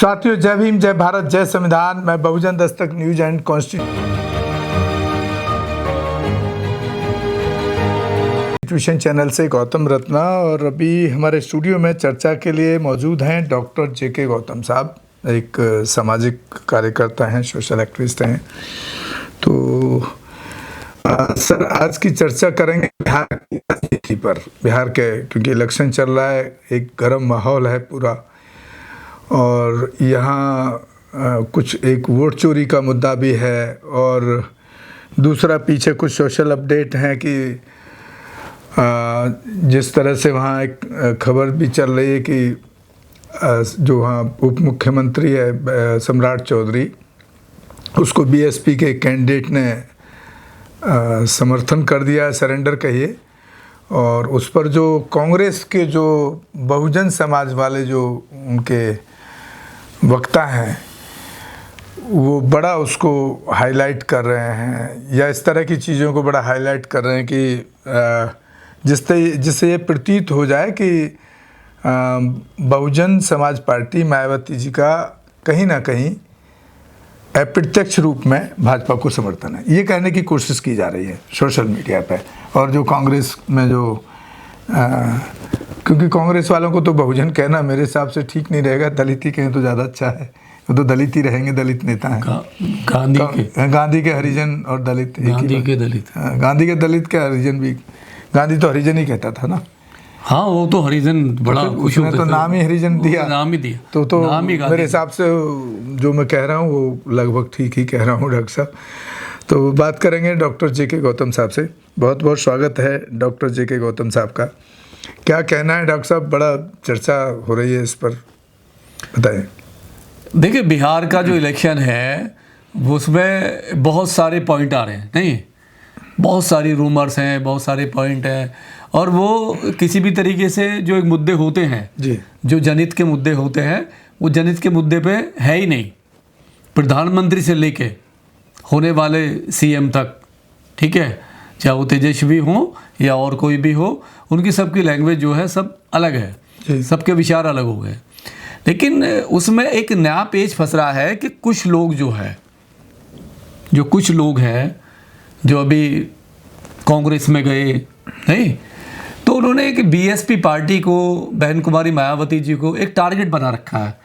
साथियों, जय भीम, जय भारत, जय संविधान। मैं बहुजन Dastak news and constitution channel से गौतम रत्ना, और अभी हमारे स्टूडियो में चर्चा के लिए मौजूद हैं डॉक्टर जेके गौतम साहब। एक सामाजिक कार्यकर्ता हैं, सोशल एक्टिविस्ट हैं। तो सर, आज की चर्चा करेंगे बिहार की राजनीति पर। बिहार के, क्योंकि इलेक्शन चल रहा है, एक गर्म माहौल है पूरा, और यहाँ कुछ एक वोट चोरी का मुद्दा भी है, और दूसरा पीछे कुछ सोशल अपडेट हैं कि जिस तरह से वहाँ एक खबर भी चल रही है कि जो वहाँ उप मुख्यमंत्री है सम्राट चौधरी, उसको बीएसपी के कैंडिडेट ने समर्थन कर दिया है, सरेंडर कहिए। और उस पर जो कांग्रेस के जो बहुजन समाज वाले जो उनके वक्ता हैं, वो बड़ा उसको हाईलाइट कर रहे हैं, या इस तरह की चीज़ों को बड़ा हाईलाइट कर रहे हैं कि जिससे ये प्रतीत हो जाए कि बहुजन समाज पार्टी मायावती जी का कहीं ना कहीं अप्रत्यक्ष रूप में भाजपा को समर्थन है। ये कहने की कोशिश की जा रही है सोशल मीडिया पे। और जो कांग्रेस में जो क्योंकि कांग्रेस वालों को तो बहुजन कहना मेरे हिसाब से ठीक नहीं रहेगा, दलित ही कहें तो ज़्यादा अच्छा है। वो तो दलित ही रहेंगे, दलित नेता हैं। गांधी के हरिजन और दलित, गांधी के दलित के हरिजन भी। गांधी तो हरिजन ही कहता था ना। हाँ, वो तो हरिजन बड़ा उसने तो नाम ही हरिजन दिया, नाम ही दिया तो मेरे हिसाब से जो मैं कह रहा हूँ वो लगभग ठीक ही कह रहा हूँ डॉक्टर साहब। तो बात करेंगे डॉक्टर जेके गौतम साहब से। बहुत बहुत स्वागत है डॉक्टर जेके गौतम साहब का। क्या कहना है डॉक्टर साहब? बड़ा चर्चा हो रही है इस पर, बताएं। देखिए, बिहार का जो इलेक्शन है उसमें बहुत सारे पॉइंट आ रहे हैं, नहीं, बहुत सारी रूमर्स हैं, बहुत सारे पॉइंट हैं, और वो किसी भी तरीके से जो एक मुद्दे होते हैं जी, जो जनहित के मुद्दे होते हैं, वो जनहित के मुद्दे पे है ही नहीं। प्रधानमंत्री से लेके होने वाले सीएम तक, ठीक है, चाहे वो तेजस्वी हो या और कोई भी हो, उनकी सबकी लैंग्वेज जो है सब अलग है, सबके विचार अलग हो गए। लेकिन उसमें एक नया पेच फंस रहा है कि कुछ लोग हैं जो अभी कांग्रेस में गए, नहीं, तो उन्होंने एक बीएसपी पार्टी को, बहन कुमारी मायावती जी को एक टारगेट बना रखा है।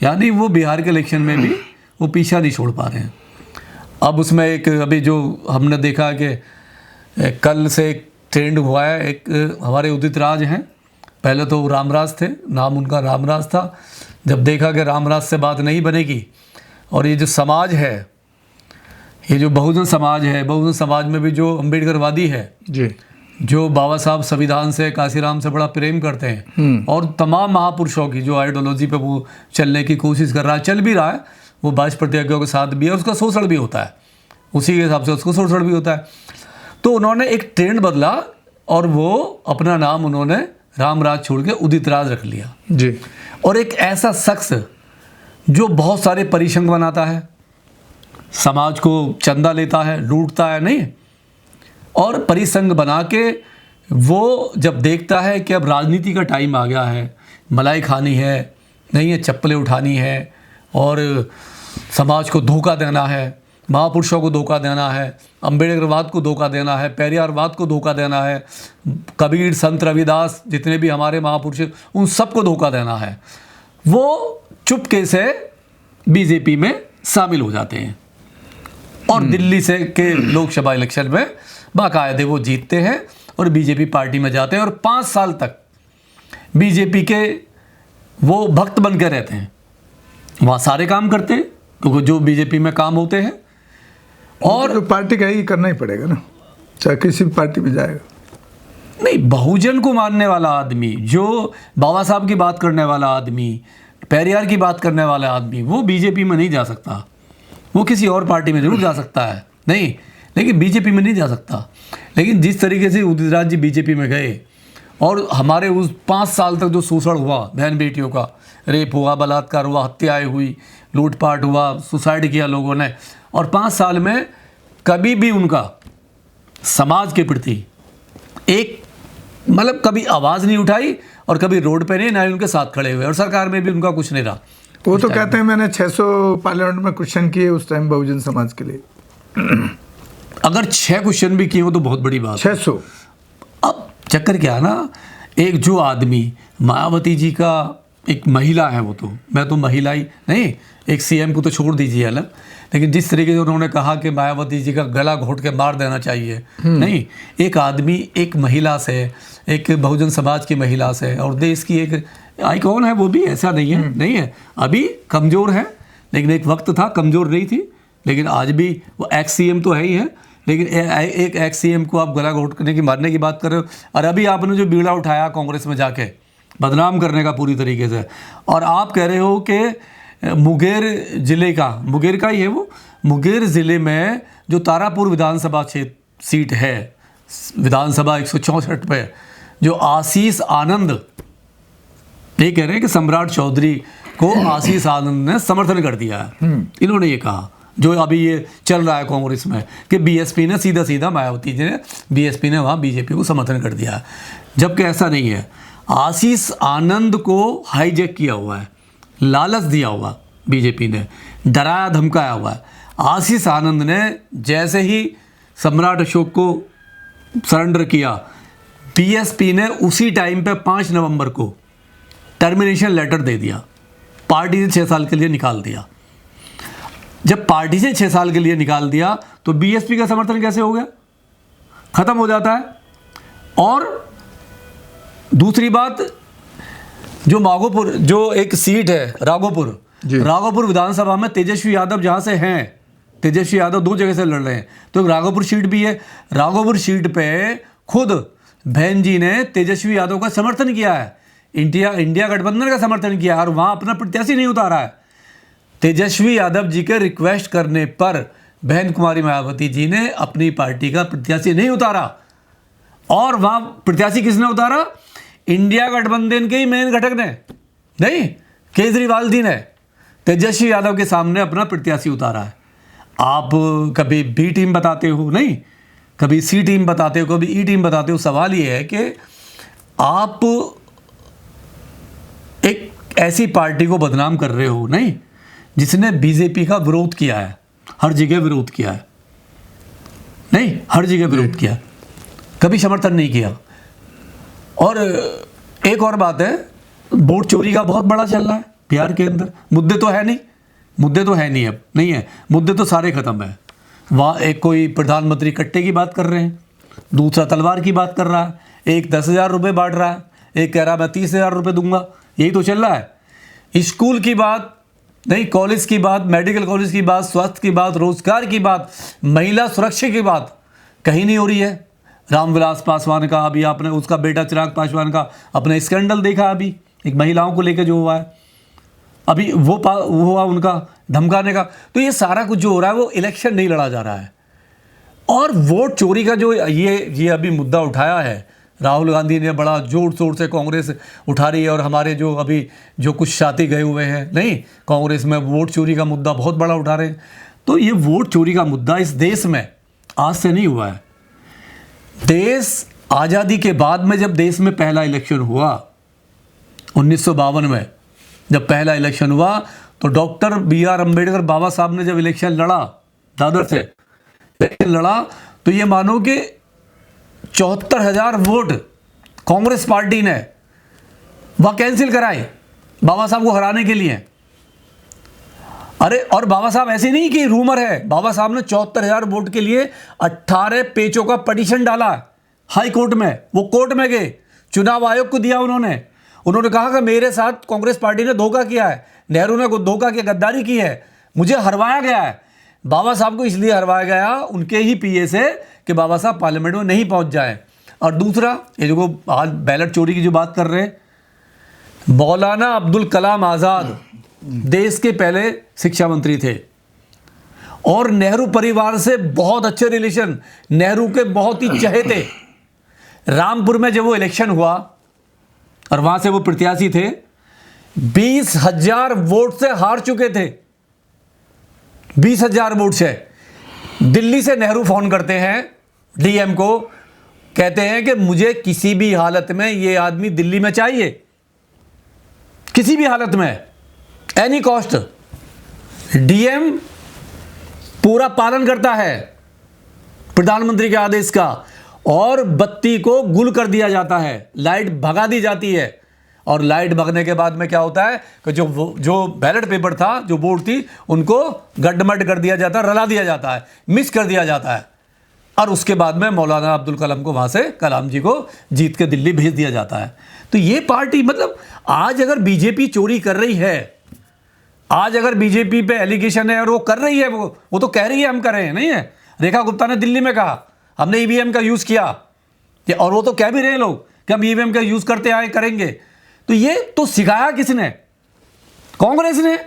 यानी वो बिहार के इलेक्शन में भी वो पीछा नहीं छोड़ पा रहे हैं। अब उसमें एक अभी जो हमने देखा कि कल से एक ट्रेंड हुआ है, एक हमारे उदित राज हैं, पहले तो रामराज थे, नाम उनका रामराज था। जब देखा कि रामराज से बात नहीं बनेगी, और ये जो समाज है, ये जो बहुजन समाज है, बहुजन समाज में भी जो अम्बेडकरवादी है जी, जो बाबा साहब संविधान से, काशीराम से बड़ा प्रेम करते हैं, और तमाम महापुरुषों की जो आइडियोलॉजी पे वो चलने की कोशिश कर रहा है, चल भी रहा है, वो 22 प्रतिज्ञाओं के साथ भी है, उसका शोषण भी होता है, उसी के हिसाब से उसको शोषण भी होता है। तो उन्होंने एक ट्रेंड बदला, और वो अपना नाम उन्होंने रामराज छोड़ के उदित राज रख लिया जी। और एक ऐसा शख्स जो बहुत सारे परिसंघ बनाता है, समाज को चंदा लेता है, लूटता है, नहीं, और परिसंघ बना के वो जब देखता है कि अब राजनीति का टाइम आ गया है, मलाई खानी है, नहीं है चप्पलें उठानी है, और समाज को धोखा देना है, महापुरुषों को धोखा देना है, अम्बेडकरवाद को धोखा देना है, पेरियारवाद को धोखा देना है, कबीर, संत रविदास, जितने भी हमारे महापुरुष, उन सबको धोखा देना है, वो चुपके से बीजेपी में शामिल हो जाते हैं। और दिल्ली से के लोकसभा इलेक्शन में बाकायदे वो जीतते हैं और बीजेपी पार्टी में जाते हैं, और 5 साल तक बीजेपी के वो भक्त बन के रहते हैं, वहाँ सारे काम करते हैं, क्योंकि जो बीजेपी में काम होते हैं। और तो पार्टी का ही करना ही पड़ेगा ना, चाहे किसी भी पार्टी में जाएगा। नहीं, बहुजन को मानने वाला आदमी, जो बाबा साहब की बात करने वाला आदमी, पेरियार की बात करने वाला आदमी, वो बीजेपी में नहीं जा सकता। वो किसी और पार्टी में जरूर जा सकता है, नहीं, लेकिन बीजेपी में नहीं जा सकता। लेकिन जिस तरीके से उदित राज जी बीजेपी में गए, और हमारे उस 5 साल तक जो शोषण हुआ, बहन बेटियों का रेप हुआ, बलात्कार हुआ, हत्याएं हुई, लूटपाट हुआ, सुसाइड किया लोगों ने, और 5 साल में कभी भी उनका समाज के प्रति एक मतलब कभी आवाज़ नहीं उठाई, और कभी रोड पे नहीं, ना ही उनके साथ खड़े हुए, और सरकार में भी उनका कुछ नहीं रहा। वो तो कहते हैं मैंने 600 पार्लियामेंट में क्वेश्चन किए उस टाइम बहुजन समाज के लिए। अगर 6 क्वेश्चन भी किए हो तो बहुत बड़ी बात है। 600। अब चक्कर क्या है ना, एक जो आदमी, मायावती जी का एक महिला है, वो तो मैं तो महिला ही नहीं, एक सीएम को तो छोड़ दीजिए अलग, लेकिन जिस तरीके से उन्होंने कहा कि मायावती जी का गला घोट के मार देना चाहिए, नहीं, एक आदमी एक महिला से, एक बहुजन समाज की महिला से, और देश की एक आइकॉन है, वो भी ऐसा नहीं है, नहीं है, अभी कमज़ोर है, लेकिन एक वक्त था कमज़ोर नहीं थी, लेकिन आज भी वो एक्स सीएम तो है ही है, लेकिन एक एक्स सीएम को आप गला घोटने की मारने की बात कर रहे हो। और अभी आपने जो बीड़ा उठाया कांग्रेस में जाके बदनाम करने का पूरी तरीके से, और आप कह रहे हो कि मुंगेर ज़िले का, मुंगेर का ही है वो, मुंगेर ज़िले में जो तारापुर विधानसभा क्षेत्र सीट है, विधानसभा 164 पे, जो आशीष आनंद, ये कह रहे हैं कि सम्राट चौधरी को आशीष आनंद ने समर्थन कर दिया है। इन्होंने ये कहा, जो अभी ये चल रहा है कांग्रेस में, कि बीएसपी ने सीधा सीधा, मायावती जी ने, बीएसपी ने वहाँ बीजेपी को समर्थन कर दिया है, जबकि ऐसा नहीं है। आशीष आनंद को हाईजैक किया हुआ है, लालच दिया हुआ बीजेपी ने, डराया धमकाया हुआ है। आशीष आनंद ने जैसे ही सम्राट अशोक को सरेंडर किया, बीएसपी ने उसी टाइम पे 5 नवंबर को टर्मिनेशन लेटर दे दिया, पार्टी से 6 साल के लिए निकाल दिया। जब पार्टी से 6 साल के लिए निकाल दिया तो बीएसपी का समर्थन कैसे हो गया, खत्म हो जाता है। और दूसरी बात, जो माघोपुर, जो एक सीट है राघोपुर, राघोपुर विधानसभा में तेजस्वी यादव जहाँ से हैं, तेजस्वी यादव 2 जगह से लड़ रहे हैं, तो राघोपुर सीट भी है। राघोपुर सीट पे खुद बहन जी ने तेजस्वी यादव का समर्थन किया है, इंडिया गठबंधन का समर्थन किया, और वहाँ अपना प्रत्याशी नहीं उतारा है। तेजस्वी यादव जी के रिक्वेस्ट करने पर बहन कुमारी मायावती जी ने अपनी पार्टी का प्रत्याशी नहीं उतारा, और वहाँ प्रत्याशी किसने उतारा, इंडिया गठबंधन के ही मेन घटक ने, नहीं, केजरीवाल जी ने तेजस्वी यादव के सामने अपना प्रत्याशी उतारा है। आप कभी बी टीम बताते हो, नहीं, कभी सी टीम बताते हो, कभी ई टीम बताते हो। सवाल ये है कि आप एक ऐसी पार्टी को बदनाम कर रहे हो, नहीं, जिसने बीजेपी का विरोध किया है, हर जगह विरोध किया है, नहीं, हर जगह विरोध किया, कभी समर्थन नहीं किया। और एक और बात है, वोट चोरी का बहुत बड़ा चल रहा है बिहार के अंदर। मुद्दे तो है नहीं, मुद्दे तो है नहीं, अब नहीं है, मुद्दे तो सारे खत्म है। वहाँ एक कोई प्रधानमंत्री कट्टे की बात कर रहे हैं, दूसरा तलवार की बात कर रहा है, एक 10,000 रुपये बांट रहा है, एक कह रहा मैं 30,000 रुपये दूंगा, यही तो चल रहा है। स्कूल की बात नहीं, कॉलेज की बात, मेडिकल कॉलेज की बात, स्वास्थ्य की बात, रोजगार की बात, महिला सुरक्षा की बात कहीं नहीं हो रही है। रामविलास पासवान का, अभी आपने उसका बेटा चिराग पासवान का अपने स्कैंडल देखा, अभी एक महिलाओं को लेकर जो हुआ है, अभी वो हुआ उनका धमकाने का। तो ये सारा कुछ जो हो रहा है वो इलेक्शन नहीं लड़ा जा रहा है। और वोट चोरी का जो ये अभी मुद्दा उठाया है, राहुल गांधी ने बड़ा जोर शोर से कांग्रेस उठा रही है, और हमारे जो अभी जो कुछ साथी गए हुए हैं, नहीं, कांग्रेस में वोट चोरी का मुद्दा बहुत बड़ा उठा रहे हैं। तो ये वोट चोरी का मुद्दा इस देश में आज से नहीं हुआ है। देश आज़ादी के बाद में, जब देश में पहला इलेक्शन हुआ 1952 में, जब पहला इलेक्शन हुआ, तो डॉक्टर BR अम्बेडकर बाबा साहब ने जब इलेक्शन लड़ा, दादर से इलेक्शन लड़ा, तो ये मानो कि 74,000 वोट कांग्रेस पार्टी ने वह कैंसिल कराए बाबा साहब को हराने के लिए। अरे, और बाबा साहब ऐसे नहीं कि रूमर है, बाबा साहब ने 74,000 वोट के लिए 18 पेजों का पिटीशन डाला हाई कोर्ट में। वो कोर्ट में गए, चुनाव आयोग को दिया उन्होंने कहा कि मेरे साथ कांग्रेस पार्टी ने धोखा किया है, नेहरू ने धोखा किया, गद्दारी की है, मुझे हरवाया गया है। बाबा साहब को इसलिए हरवाया गया उनके ही पीए से कि बाबा साहब पार्लियामेंट में नहीं पहुंच जाए। और दूसरा, ये जो आज बैलेट चोरी की जो बात कर रहे हैं, मौलाना अब्दुल कलाम आज़ाद देश के पहले शिक्षा मंत्री थे, और नेहरू परिवार से बहुत अच्छे रिलेशन, नेहरू के बहुत ही चहेते। रामपुर में जब वो इलेक्शन हुआ और वहां से वो प्रत्याशी थे, 20,000 वोट से हार चुके थे, 20,000 वोट से। दिल्ली से नेहरू फोन करते हैं डीएम को, कहते हैं कि मुझे किसी भी हालत में ये आदमी दिल्ली में चाहिए, किसी भी हालत में। Any cost. डीएम पूरा पालन करता है प्रधानमंत्री के आदेश का, और बत्ती को गुल कर दिया जाता है, लाइट भगा दी जाती है। और लाइट भगने के बाद में क्या होता है कि जो बैलेट पेपर था, जो वोट थी, उनको गड्ढमड कर दिया जाता है, रला दिया जाता है, मिस कर दिया जाता है। और उसके बाद में मौलाना अब्दुल कलाम को वहाँ से, कलाम जी को जीत के दिल्ली भेज दिया जाता है। तो ये पार्टी, मतलब आज अगर बीजेपी चोरी कर रही है, आज अगर बीजेपी पे एलिगेशन है और वो कर रही है, वो तो कह रही है हम कर रहे हैं, नहीं है। रेखा गुप्ता ने दिल्ली में कहा हमने ईवीएम का यूज़ किया, और वो तो कह भी रहे हैं लोग कि हम ईवीएम का यूज़ करते आए, करेंगे। तो ये तो सिखाया किसने? कांग्रेस ने।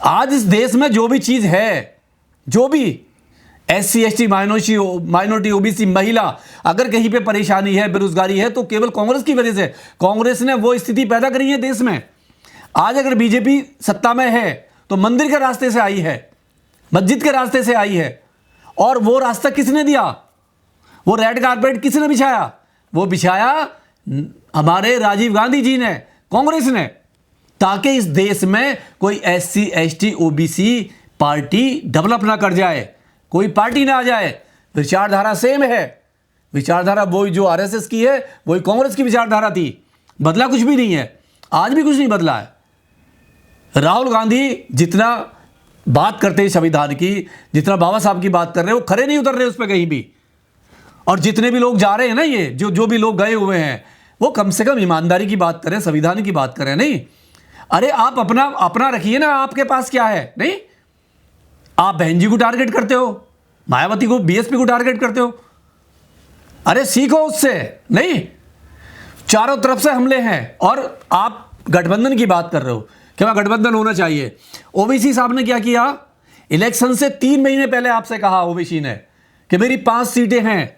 आज इस देश में जो भी चीज़ है, जो भी SC ST माइनॉरिटी OBC महिला, अगर कहीं पे परेशानी है, बेरोजगारी है, तो केवल कांग्रेस की वजह से। कांग्रेस ने वो स्थिति पैदा करी है देश में। आज अगर बीजेपी सत्ता में है तो मंदिर के रास्ते से आई है, मस्जिद के रास्ते से आई है। और वो रास्ता किसने दिया? वो रेड कारपेट किसने बिछाया? वो बिछाया हमारे राजीव गांधी जी ने, कांग्रेस ने, ताकि इस देश में कोई SC ST OBC party develop ना कर जाए, कोई पार्टी ना आ जाए। विचारधारा सेम है, विचारधारा वही जो RSS की है, वही कांग्रेस की विचारधारा थी। बदला कुछ भी नहीं है, आज भी कुछ नहीं बदला है। राहुल गांधी जितना बात करते हैं संविधान की, जितना बाबा साहब की बात कर रहे हैं, वो खरे नहीं उतर रहे उस पर कहीं भी। और जितने भी लोग जा रहे हैं ना, ये जो भी लोग गए हुए हैं, वो कम से कम ईमानदारी की बात करें, संविधान की बात करें। नहीं, अरे आप अपना रखिए ना, आपके पास क्या है? नहीं, आप बहन जी को टारगेट करते हो, मायावती को, BSP को टारगेट करते हो। अरे सीखो उससे। नहीं, चारों तरफ से हमले हैं। और आप गठबंधन की बात कर रहे हो कि वहाँ गठबंधन होना चाहिए। OBC साहब ने क्या किया? इलेक्शन से 3 महीने पहले आपसे कहा OBC ने कि मेरी 5 सीटें हैं,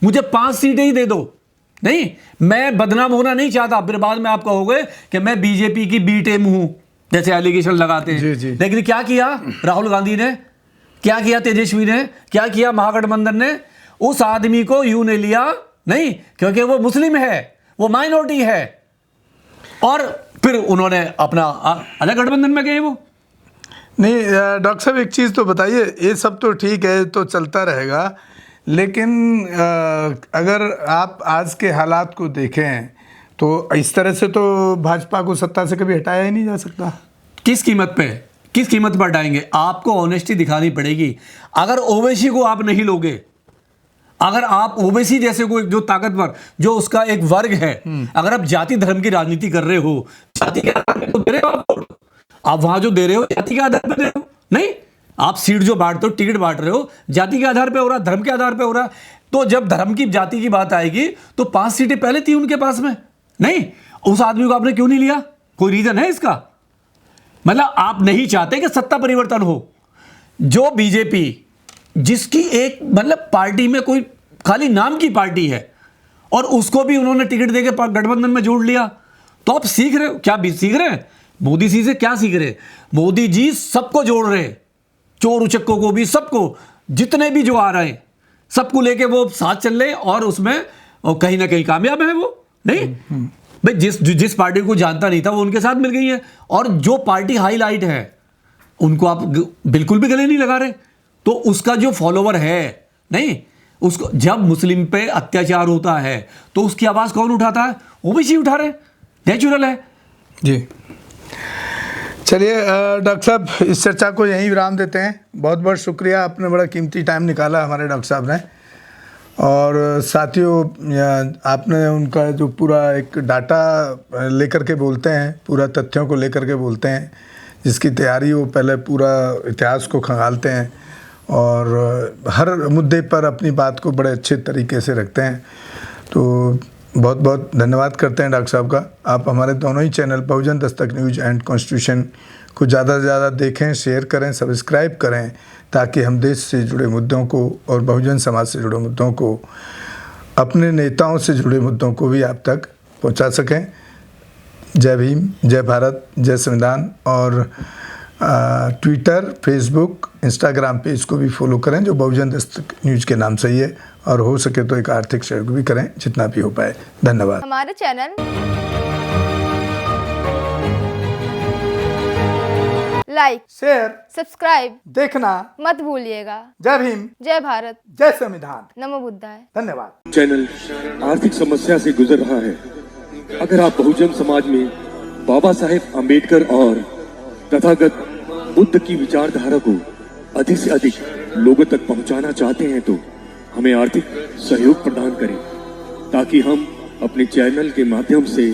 मुझे 5 सीटें ही दे दो। नहीं, मैं बदनाम होना नहीं चाहता, फिर बाद में आप कहोगे कि मैं बीजेपी की बी टीम हूं, जैसे एलिगेशन लगाते हैं। जी, जी। लेकिन क्या किया राहुल गांधी ने, क्या किया तेजस्वी ने, क्या किया महागठबंधन ने? उस आदमी को यूं ने लिया, नहीं, क्योंकि वो मुस्लिम है, वो माइनॉरिटी है, और फिर उन्होंने अपना अलग गठबंधन में गए वो। नहीं डॉक्टर साहब, एक चीज़ तो बताइए, ये सब तो ठीक है, तो चलता रहेगा, लेकिन अगर आप आज के हालात को देखें तो इस तरह से तो भाजपा को सत्ता से कभी हटाया ही नहीं जा सकता। किस कीमत पे, किस कीमत पर हटाएंगे? आपको ऑनेस्टी दिखानी पड़ेगी। अगर OBC को आप नहीं लोगे, अगर आप OBC जैसे कोई जो ताकतवर, जो उसका एक वर्ग है, अगर आप जाति धर्म की राजनीति कर रहे हो, जाति के आधार पर तो दे रहे हो आप वहां जो दे रहे हो, जाति के आधार पर दे रहे हो। नहीं, आप सीट जो बांटते हो, टिकट बांट रहे हो, जाति के आधार पे हो रहा, धर्म के आधार पे हो रहा। तो जब धर्म की, जाति की बात आएगी तो 5 सीटें पहले थी उनके पास में। नहीं, उस आदमी को आपने क्यों नहीं लिया? कोई रीजन है इसका? मतलब आप नहीं चाहते कि सत्ता परिवर्तन हो। जो बीजेपी, जिसकी एक मतलब पार्टी में कोई खाली नाम की पार्टी है, और उसको भी उन्होंने टिकट देकर गठबंधन में जोड़ लिया, तो आप सीख रहे हो क्या? भी सीख रहे हैं मोदी जी से, क्या सीख रहे? मोदी जी सबको जोड़ रहे, चोर उचक्कों को भी, सबको, जितने भी जो आ रहे हैं, सबको लेके वो साथ चल रहे, और उसमें कहीं ना कहीं कामयाब है वो। नहीं भाई, जिस पार्टी को जानता नहीं था वो उनके साथ मिल गई है, और जो पार्टी हाईलाइट है उनको आप बिल्कुल भी गले नहीं लगा रहे। तो उसका जो फॉलोवर है, नहीं, उसको जब मुस्लिम पे अत्याचार होता है तो उसकी आवाज कौन उठाता है? OBC उठा रहे, नेचुरल है। जी, चलिए डॉक्टर साहब, इस चर्चा को यहीं विराम देते हैं। बहुत बहुत शुक्रिया, आपने बड़ा कीमती टाइम निकाला हमारे डॉक्टर साहब ने। और साथियों, आपने उनका जो पूरा एक डाटा लेकर के बोलते हैं, पूरा तथ्यों को लेकर के बोलते हैं, जिसकी तैयारी वो पहले पूरा इतिहास को खंगालते हैं, और हर मुद्दे पर अपनी बात को बड़े अच्छे तरीके से रखते हैं। तो बहुत बहुत धन्यवाद करते हैं डॉक्टर साहब का। आप हमारे दोनों ही channel Bahujan Dastak news and constitution को ज़्यादा से ज़्यादा देखें, शेयर करें, सब्सक्राइब करें, ताकि हम देश से जुड़े मुद्दों को और बहुजन समाज से जुड़े मुद्दों को, अपने नेताओं से जुड़े मुद्दों को भी आप तक पहुंचा सकें। जय भीम, जय भारत, जय संविधान। और ट्विटर, फेसबुक, इंस्टाग्राम पेज को भी फॉलो करें, जो बहुजन दस्तक न्यूज़ के नाम से ही है, और हो सके तो एक आर्थिक सहयोग भी करें, जितना भी हो पाए। धन्यवाद। हमारे चैनल लाइक, शेयर, सब्सक्राइब देखना मत भूलिएगा। जय भीम, जय भारत, जय संविधान। नमो बुद्धाय। धन्यवाद। चैनल आर्थिक समस्या से गुजर रहा है। अगर आप बहुजन समाज में बाबा साहेब अम्बेडकर और तथागत बुद्ध की विचारधारा को अधिक से अधिक लोगों तक पहुंचाना चाहते हैं तो हमें आर्थिक सहयोग प्रदान करें, ताकि हम अपने चैनल के माध्यम से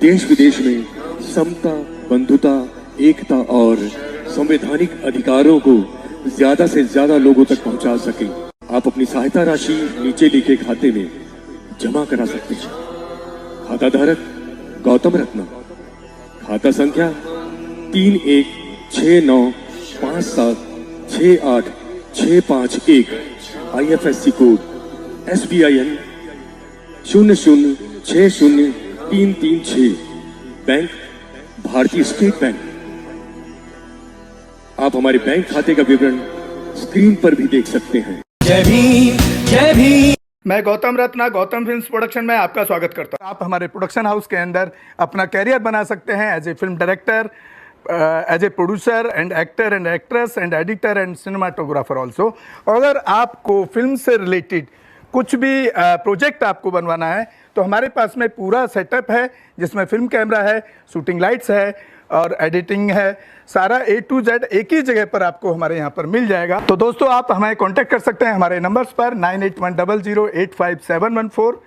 देश विदेश में समता, बंधुता, एकता और संवैधानिक अधिकारों को ज्यादा से ज्यादा लोगों तक पहुंचा सकें। आप अपनी सहायता राशि नीचे लिखे खाते में जमा करा सकते हैं। खाता धारक गौतम रत्ना, खाता संख्या 316957686551, IFSC कोड SBIN 0060336, बैंक भारतीय स्टेट बैंक। आप हमारे बैंक खाते का विवरण स्क्रीन पर भी देख सकते हैं। जय भीम, जय भीम। मैं गौतम रत्ना गौतम फिल्म्स प्रोडक्शन में आपका स्वागत करता हूं। आप हमारे प्रोडक्शन हाउस के अंदर अपना कैरियर बना सकते हैं as a film director, as a producer and actor and actress and editor and cinematographer also. अगर आपको फिल्म से रिलेटेड कुछ भी प्रोजेक्ट आपको बनवाना है तो हमारे पास में पूरा सेटअप है, जिसमें फिल्म कैमरा है, शूटिंग लाइट्स है और एडिटिंग है। सारा A to Z एक ही जगह पर आपको हमारे यहाँ पर मिल जाएगा। तो दोस्तों, आप हमें कांटेक्ट कर सकते हैं हमारे नंबर्स पर 9810085714